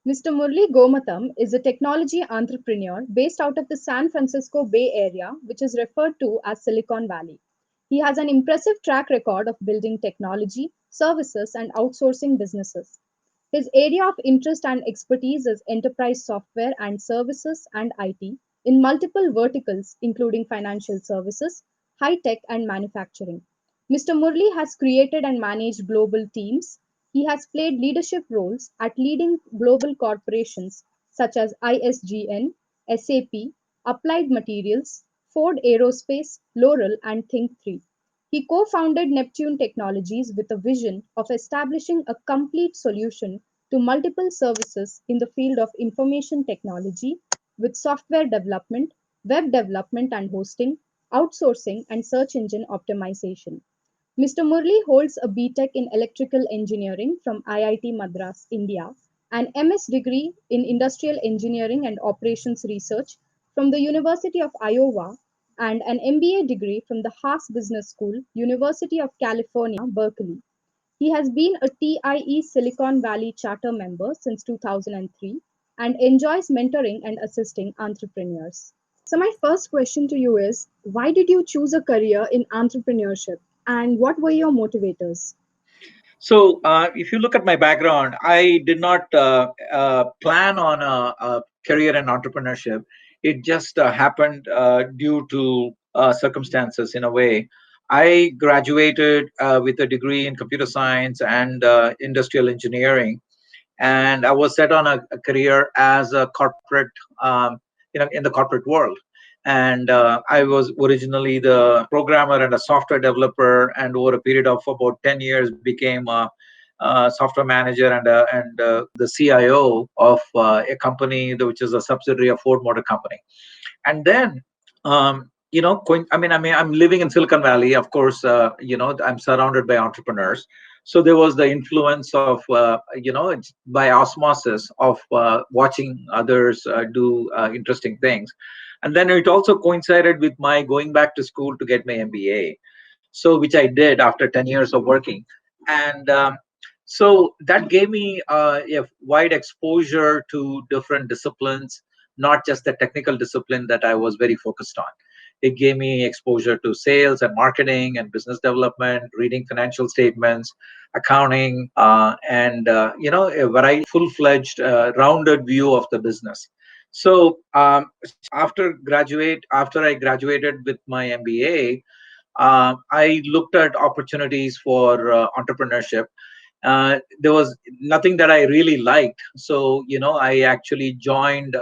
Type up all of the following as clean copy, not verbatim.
Mr. Murli Gomatam is a technology entrepreneur based out of the San Francisco Bay Area, which is referred to as Silicon Valley. He has an impressive track record of building technology, services, and outsourcing businesses. His area of interest and expertise is enterprise software and services and IT in multiple verticals, including financial services, high tech, and manufacturing. Mr. Murli has created and managed global teams. He has played leadership roles at leading global corporations such as ISGN, SAP, Applied Materials, Ford Aerospace, L'Oreal, and Think3. He co-founded Neptune Technologies with a vision of establishing a complete solution to multiple services in the field of information technology with software development, web development and hosting, outsourcing, and search engine optimization. Mr. Murli holds a BTech in Electrical Engineering from IIT Madras, India, an MS degree in Industrial Engineering and Operations Research from the University of Iowa, and an MBA degree from the Haas Business School, University of California, Berkeley. He has been a TIE Silicon Valley charter member since 2003 and enjoys mentoring and assisting entrepreneurs. So, my first question to you is, why did you choose a career in entrepreneurship and what were your motivators? So, if you look at my background, I did not plan on a career in entrepreneurship. It just happened due to circumstances in a way. I graduated with a degree in computer science and industrial engineering, and I was set on a career as a corporate, in the corporate world. And I was originally the programmer and a software developer, and over a period of about 10 years, became a software manager and the CIO of a company which is a subsidiary of Ford Motor Company. And then, I'm living in Silicon Valley. Of course, I'm surrounded by entrepreneurs. So there was the influence of, by osmosis of watching others do interesting things. And then it also coincided with my going back to school to get my MBA. So, which I did after 10 years of working. And so that gave me a wide exposure to different disciplines, not just the technical discipline that I was very focused on. It gave me exposure to sales and marketing and business development, reading financial statements, accounting, and a very full-fledged, rounded view of the business. So after I graduated with my MBA, I looked at opportunities for entrepreneurship. There was nothing that I really liked, so I actually joined.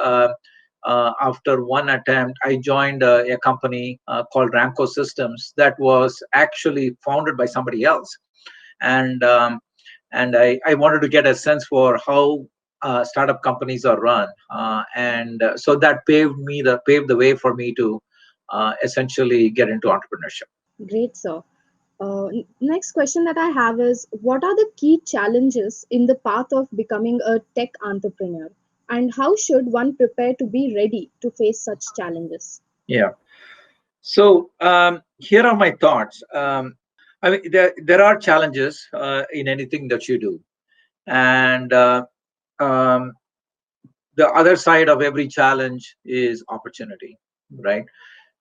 After one attempt, I joined a company called Ramco Systems that was actually founded by somebody else, and I wanted to get a sense for how startup companies are run, and so that paved the way for me to essentially get into entrepreneurship. Great, sir. Next question that I have is, what are the key challenges in the path of becoming a tech entrepreneur? And how should one prepare to be ready to face such challenges? Yeah. So here are my thoughts. I mean, there are challenges in anything that you do, and um, the other side of every challenge is opportunity, right?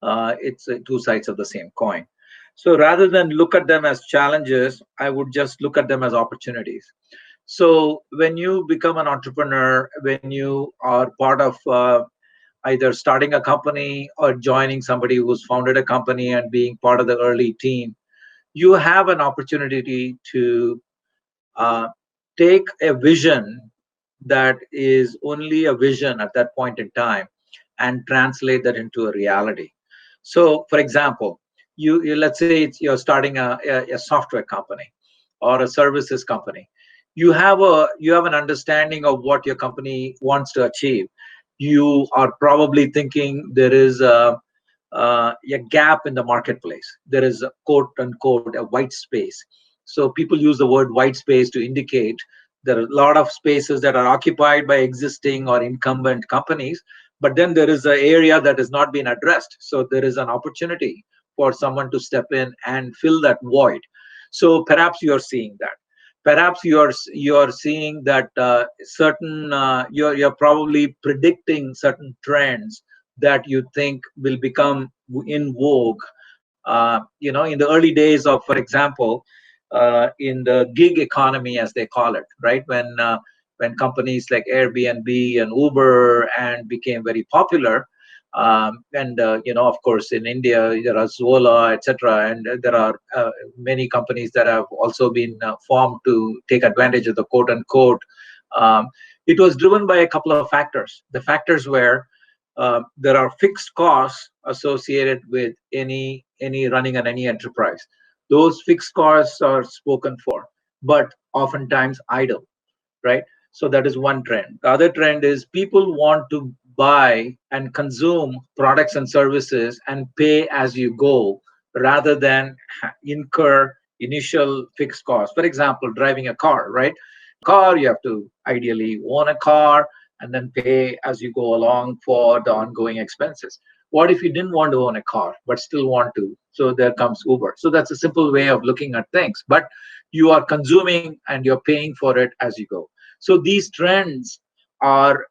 It's two sides of the same coin. So rather than look at them as challenges, I would just look at them as opportunities. So when you become an entrepreneur, when you are part of either starting a company or joining somebody who's founded a company and being part of the early team, you have an opportunity to uh, take a vision that is only a vision at that point in time and translate that into a reality. So, for example, you let's say you're starting a software company or a services company. You have an understanding of what your company wants to achieve. You are probably thinking there is a gap in the marketplace. There is a quote unquote a white space. So people use the word white space to indicate there are a lot of spaces that are occupied by existing or incumbent companies, but then there is an area that has not been addressed. So there is an opportunity for someone to step in and fill that void. So perhaps you're seeing that. perhaps you're seeing that certain you're probably predicting certain trends that you think will become in vogue, in the early days of, for example, in the gig economy, as they call it, right? When companies like Airbnb and Uber and became very popular, and of course, in India there are Zola, etc., and there are many companies that have also been formed to take advantage of the quote unquote. Um, it was driven by a couple of factors. The factors were there are fixed costs associated with any running on any enterprise. Those fixed costs are spoken for, but oftentimes idle, right? So that is one trend. The other trend is people want to buy and consume products and services and pay as you go, rather than incur initial fixed costs. For example, driving a car, right? Car, you have to ideally own a car and then pay as you go along for the ongoing expenses. What if you didn't want to own a car but still want to? So there comes Uber. So that's a simple way of looking at things. But you are consuming and you're paying for it as you go. So these trends are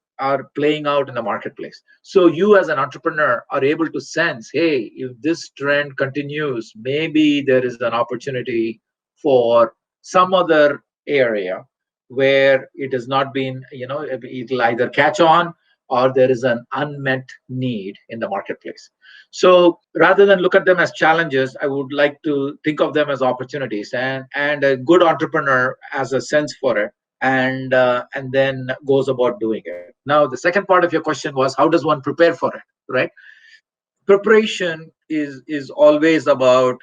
playing out in the marketplace. So you as an entrepreneur are able to sense, hey, if this trend continues, maybe there is an opportunity for some other area where it has not been, it'll either catch on or there is an unmet need in the marketplace. So rather than look at them as challenges, I would like to think of them as opportunities, and a good entrepreneur has a sense for it, and then goes about doing it. Now, the second part of your question was, how does one prepare for it, right? Preparation is always about,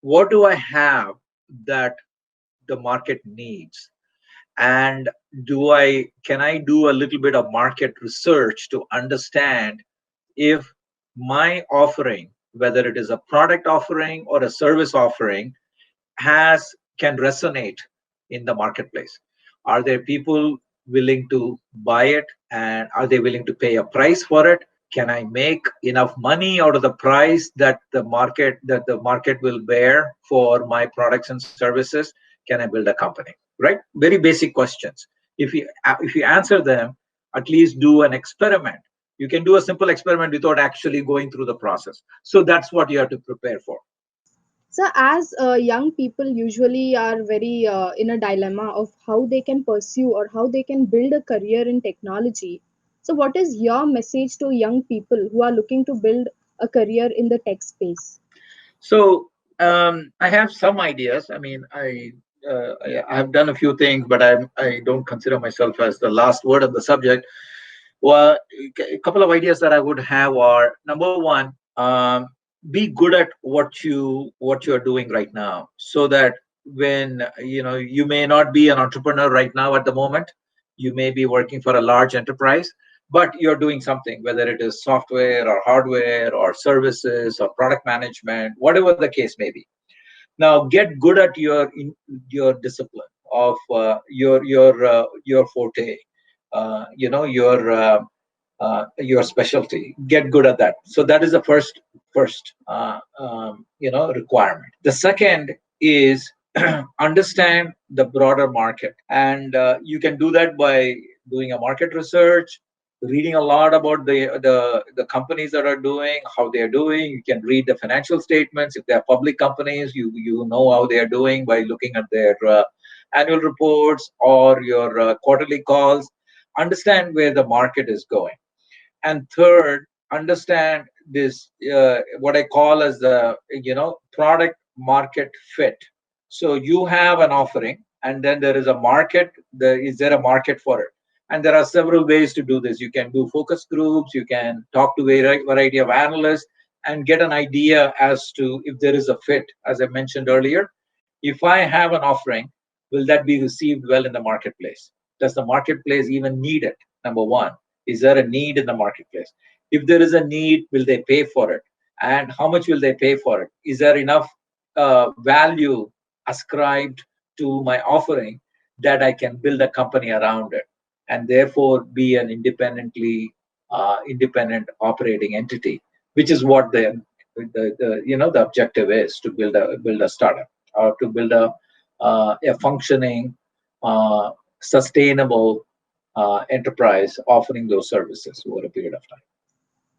what do I have that the market needs, and can I do a little bit of market research to understand if my offering, whether it is a product offering or a service offering, can resonate in the marketplace. Are there people willing to buy it, and are they willing to pay a price for it? Can I make enough money out of the price that the market will bear for my products and services? Can I build a company? Right? Very basic questions. If you answer them, at least do an experiment. You can do a simple experiment without actually going through the process. So that's what you have to prepare for. So, as young people usually are very in a dilemma of how they can pursue or how they can build a career in technology. So, what is your message to young people who are looking to build a career in the tech space? So I have some ideas. I mean, I have done a few things, but I don't consider myself as the last word on the subject. Well, a couple of ideas that I would have are: number one, be good at what you're doing right now, so that when you may not be an entrepreneur right now at the moment, you may be working for a large enterprise, but you're doing something, whether it is software or hardware or services or product management, whatever the case may be. Now, get good at your discipline of your forte, your specialty. Get good at that. So that is the first requirement. The second is understand the broader market, and you can do that by doing a market research, reading a lot about the companies that are doing, how they are doing. You can read the financial statements. If they are public companies, you know how they are doing by looking at their annual reports or your quarterly calls. Understand where the market is going. And third, understand this, what I call as the product market fit. So you have an offering, and then there is a market. Is there a market for it? And there are several ways to do this. You can do focus groups. You can talk to a variety of analysts and get an idea as to if there is a fit. As I mentioned earlier, if I have an offering, will that be received well in the marketplace? Does the marketplace even need it? Number one, is there a need in the marketplace? If there is a need, will they pay for it? And how much will they pay for it? Is there enough value ascribed to my offering that I can build a company around it, and therefore be an independent operating entity, which is what the objective is, to build a startup, or to build a functioning, sustainable enterprise offering those services over a period of time.